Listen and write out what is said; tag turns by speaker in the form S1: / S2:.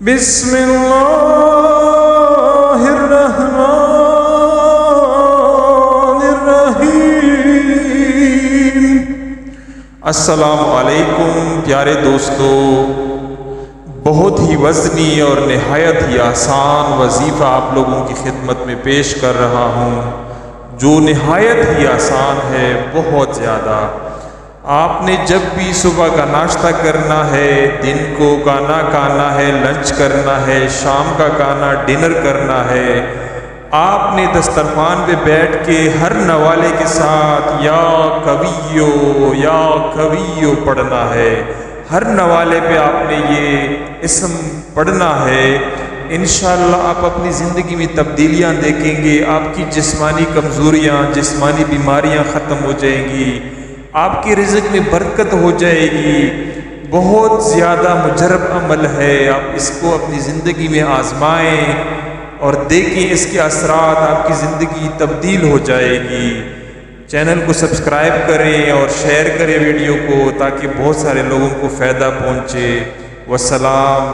S1: بسم اللہ الرحمن الرحیم۔ السلام علیکم پیارے دوستو، بہت ہی وزنی اور نہایت ہی آسان وظیفہ آپ لوگوں کی خدمت میں پیش کر رہا ہوں، جو نہایت ہی آسان ہے، بہت زیادہ۔ آپ نے جب بھی صبح کا ناشتہ کرنا ہے، دن کو کھانا کھانا ہے، لنچ کرنا ہے، شام کا کھانا ڈنر کرنا ہے، آپ نے دسترخوان پہ بیٹھ کے ہر نوالے کے ساتھ یا کویو پڑھنا ہے۔ ہر نوالے پہ آپ نے یہ اسم پڑھنا ہے۔ انشاءاللہ آپ اپنی زندگی میں تبدیلیاں دیکھیں گے، آپ کی جسمانی کمزوریاں، جسمانی بیماریاں ختم ہو جائیں گی، آپ کی رزق میں برکت ہو جائے گی۔ بہت زیادہ مجرب عمل ہے، آپ اس کو اپنی زندگی میں آزمائیں اور دیکھیں اس کے اثرات، آپ کی زندگی تبدیل ہو جائے گی۔ چینل کو سبسکرائب کریں اور شیئر کریں ویڈیو کو، تاکہ بہت سارے لوگوں کو فائدہ پہنچے۔ والسلام۔